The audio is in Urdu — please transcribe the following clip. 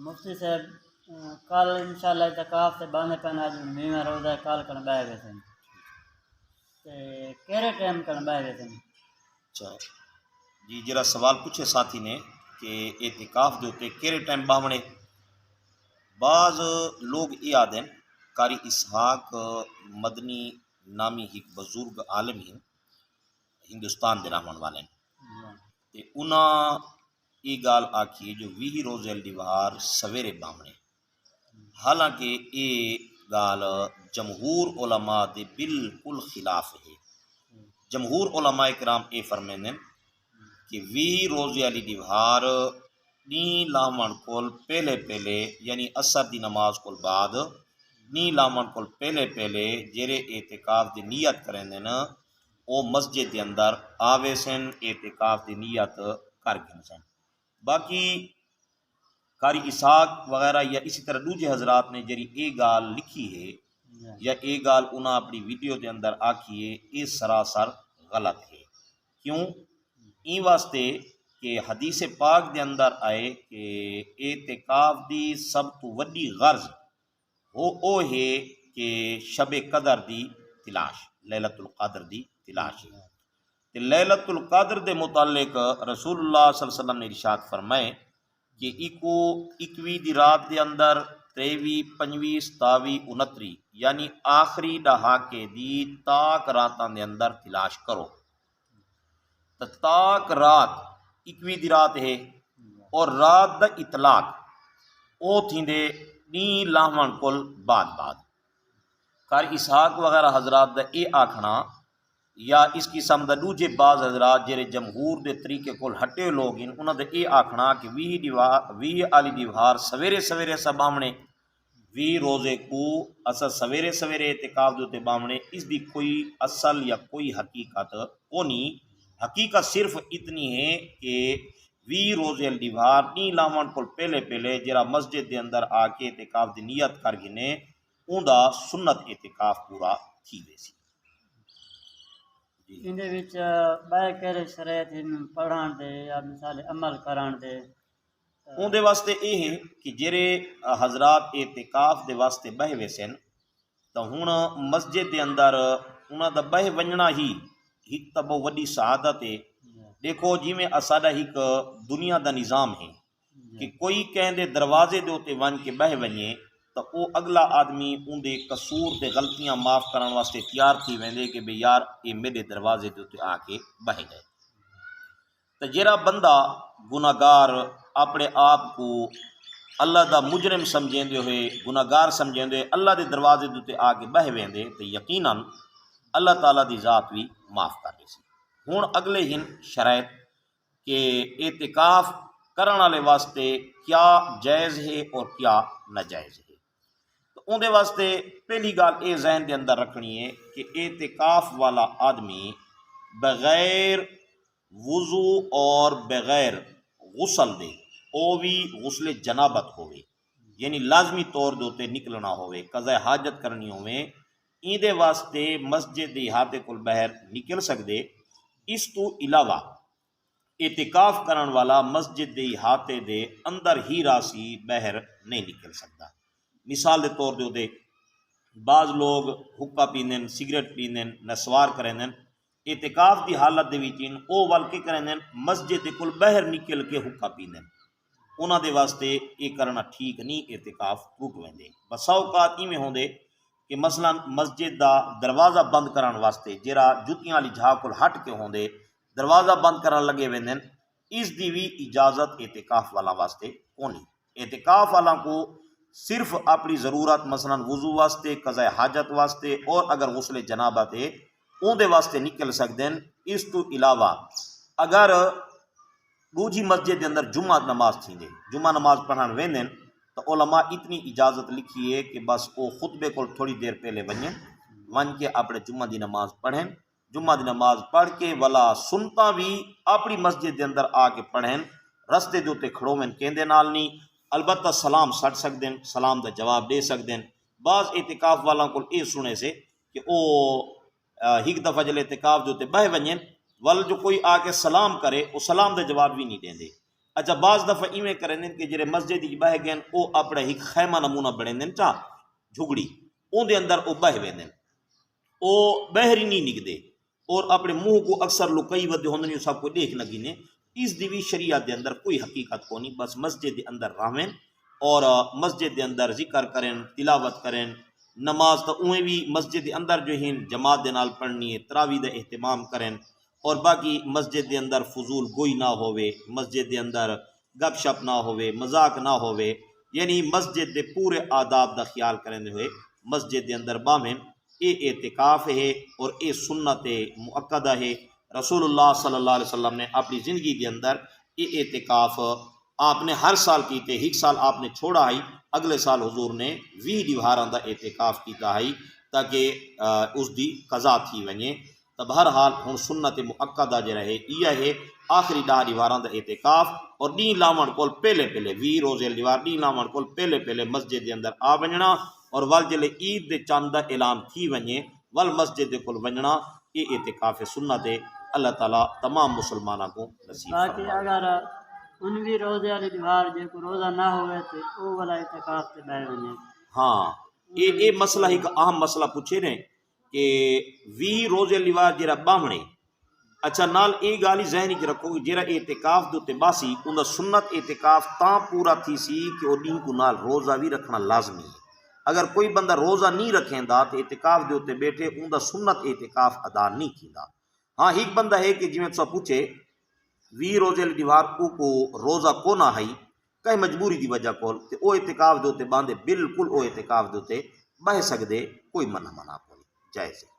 مفتی صاحب کل انشاءاللہ اعتکاف سے باندھے پہنے آج میوہ روزہ کال کرنے بہ گئے تھے کہڑے ٹائم کرنے بہ گئے تھے؟ اچھا جی، جرا سوال پوچھے ساتھی نے کہ اعتکاف دے اتنے کہڑے ٹائم باہنے، بعض لوگ یہ آدھیں قاری اسحاق مدنی نامی ایک بزرگ عالم ہیں ہندوستان دے رہن والے تے انہاں یہ گال آکھی جو 20 روزے دیوار سویرے باہنے، حالانکہ یہ گال جمہور علماء دے بالکل خلاف ہے۔ جمہور علماء کرام یہ فرمائیں کہ 20 روزے والی دیوار نی لاہمن کول پہلے یعنی عصر دی نماز کول بعد نی لاہمن کول پہلے جڑے اعتکاف دی نیت کریں نا او مسجد دے اندر آوے سن اعتکاف دی نیت کر گئے سن۔ باقی قاری اسحاق وغیرہ یا اسی طرح دوجے حضرات نے جڑی اے گال لکھی ہے یا اے گال انہاں اپنی ویڈیو دے اندر آکھی ہے، یہ سراسر غلط ہے۔ کیوں؟ این واسطے کہ حدیث پاک دے اندر آئے کہ اعتکاف دی سب تو وڈی غرض او ہے کہ شب قدر دی تلاش، لیلۃ القدر دی تلاش ہے۔ تے لیلۃ القدر دے متعلق رسول اللہ صلی اللہ علیہ وسلم نے ارشاد فرمائے کہ ایکو 21 دی رات دے اندر 23 25 27 29 یعنی آخری دہاکے دی تاک راتاں دے اندر تلاش کرو۔ تو تاک رات 21 دی رات ہے اور رات دا اطلاق او تھیندے نی لاہمن کل بعد قاری اسحاق وغیرہ حضرات دا اے آکھنا یا اس قسم دا دوجے بعض حضرات جڑے جمہور دے طریقے کول ہٹے لوگ ہیں انہاں دا اے آکھنا کہ 20 والی دیوار سویرے سا بامنے 20 روزے کو اصل سویرے اعتکاف دے بامنے، اس دی کوئی اصل یا کوئی حقیقت کونی۔ حقیقت صرف اتنی ہے کہ 20 روزے دیوار نی لاہمن کول پہلے جرا مسجد دے اندر آ کے اعتکاف دی نیت کر گنے اوندا سنت اعتکاف پورا تھی ویسی۔ اندے وچ بائے کہڑے شرائط پڑھان دے یا مثال عمل کران دے؟ اندے واسطے یہ ہے کہ جڑے حضرات اعتکاف دے واسطے بہ ویسن تو ہن مسجد دے اندر انہاں دا بہ ونجنا ہی ایک تا بہت وڈی سعادت ہے۔ دیکھو جی میں اساڈا ایک دنیا دا نظام ہے کہ کوئی کہیں دے دروازے دے اوتے ون کے بہ ونجے تو او اگلا آدمی ان دے قصور تے غلطیاں معاف کرن واسطے تیار تھی ویندے کہ بے یار اے میرے دروازے دے اوتے آ کے بہ گئے۔ تو جڑا بندہ گناہگار اپنے آپ کو اللہ دا مجرم سمجھیندے ہوئے گناہگار سمجھیندے ہوئے اللہ دے دروازے دے اوتے آ کے بہ ویندے تو یقیناً اللہ تعالیٰ دی ذات بھی معاف کر دے سی۔ ہن اگلے ہن شرائط کہ اعتکاف کرن والے واسطے کیا جائز ہے اور کیا ناجائز ہے۔ تو اندے واسطے پہلی گال اے ذہن دے اندر رکھنی ہے کہ اعتکاف والا آدمی بغیر وضو اور بغیر غسل دے او بھی غسل جنابت ہوئے یعنی لازمی طور دے تے نکلنا ہوئے، قضاء حاجت کرنی ہوئے، این دے واسطے مسجد دے احاطے کول باہر نکل سکدے۔ اس تو علاوہ اعتکاف کرن والا مسجد دے احاطے دے اندر ہی راسی باہر نہیں نکل سکتا۔ مثال دے طور دے بعض لوگ حقہ پیندن، سگریٹ پیندن، نسوار کرندن، اعتکاف دی حالت دے وچ او ول کے کرندن مسجد دے کول باہر نکل کے حقہ پیندن، انہاں دے واسطے یہ کرنا ٹھیک نہیں، اعتکاف ٹوٹ ویندے۔ بسا اوقات ایویں ہوندے کہ مثلا مسجد دا دروازہ بند کرن واسطے جرا جتیاں والی جھا کول ہٹ کے ہوندے دروازہ بند کرن لگے ویندن، اس دی بھی اجازت اعتکاف والا واسطے کونی۔ اعتکاف والا کو صرف اپنی ضرورت مثلا وضو واسطے، قضاء حاجت واسطے اور اگر غسل جنابت ہے اون دے واسطے نکل سکتے ہیں۔ اس تو علاوہ اگر دوجی مسجد دے اندر جمعہ نماز تھیندے، جمعہ نماز پڑھن ویندن تو علماء اتنی اجازت لکھی ہے کہ بس او خطبے کو تھوڑی دیر پہلے ون کے اپنے جمعہ دی نماز پڑھیں، جمعہ دی نماز پڑھ کے ولا سنتا بھی اپنی مسجد دے اندر آ کے پڑھیں، رستے دے اوتے کھڑو میں کہندے نال نہیں، البتہ سلام سٹ سکتے ہیں، سلام دا جواب دے سکتے ہیں۔ بعض اعتکاف والاں کو یہ سنے سے کہ او ایک دفعہ جلے اعتکاف دے اوتے بہ ونجن ول جو کوئی آ کے سلام کرے وہ سلام دا جواب بھی نہیں دیندے، اچھا بعض دفعہ ایویں کریں کہ جڑے مسجد بہ گئے وہ اپنا ایک خیمہ نمونہ بنے چا جھگڑی اون دے اندر وہ بہ ویندے وہ باہر ہی نہیں نکدے اور اپنے منہ کو اکثر لکئی ودے ہوندے سب کو دیکھ لگی نے اس دی بھی شریعت دے اندر کوئی حقیقت کونی بس مسجد دے اندر رہویں اور مسجد دے اندر ذکر کریں تلاوت کریں نماز تو اویں بھی مسجد دے اندر جو ہیں جماعت دے نال پڑھنی ہے تراویح دا اہتمام کریں اور باقی مسجد دے اندر فضول گوئی نہ ہوئے مسجد دے اندر گپ شپ نہ ہوئے مذاق نہ ہوئے یعنی مسجد دے پورے آداب دا خیال کریں ہوئے مسجد دے اندر باہیں اے اعتکاف ہے اور اے سنت مؤکدہ ہے رسول اللہ صلی اللہ علیہ وسلم نے اپنی زندگی کے اندر یہ اعتکاف آپ نے ہر سال کیتے ایک سال آپ نے چھوڑا ہے اگلے سال حضور نے 20 دیوہاراں دا اعتکاف کیتا ہے تاکہ اس دی قضا تھی ونجے تو بہرحال ہن سنت مؤکدہ جو رہے یہ ہے آخری 10 دیوہاراں دا اعتکاف اور ڈی لاون کول پہلے 20 روزے دیوار ڈی لاون کول پہلے مسجد دے اندر آ ونجنا اور ول جلے عید دے چاند دا اعلان تھی ونجے ول مسجد دے کول ونجنا یہ اعتکاف سنت ہے اللہ تعالیٰ تمام مسلمانوں کو نصیب باقی فرمائے اگر 19 روزے والی دیوار جے کو روزہ نہ ہوئے تو وہ والا اعتکاف تے بہ ونے ہاں یہ مسئلہ ایک اہم مسئلہ پوچھے نے کہ 20 روزے لیوا جرا باہنے اچھا نال یہ گالی ذہنی چ رکھو کہ جرا اعتکاف دے باسی ان سنت اعتکاف تاں پورا تھی سی کہ وہ ڈی کو نال روزہ بھی رکھنا لازمی ہے اگر کوئی بندہ روزہ نہیں رکھیں دا تو اعتکاف دے اتنے بیٹھے ان دا سنت اعتکاف ادا نہیں کیندا ہاں ایک بندہ ہے کہ جی تو پوچھے 20 روزے والی دیوار کو روزہ کو نہ ہے کہیں مجبوری دی وجہ کول تے او اعتکاف دے اتنے باندھے بالکل او اعتکاف دے اتنے بہ سکدے کوئی منع کو نہیں جائز ہے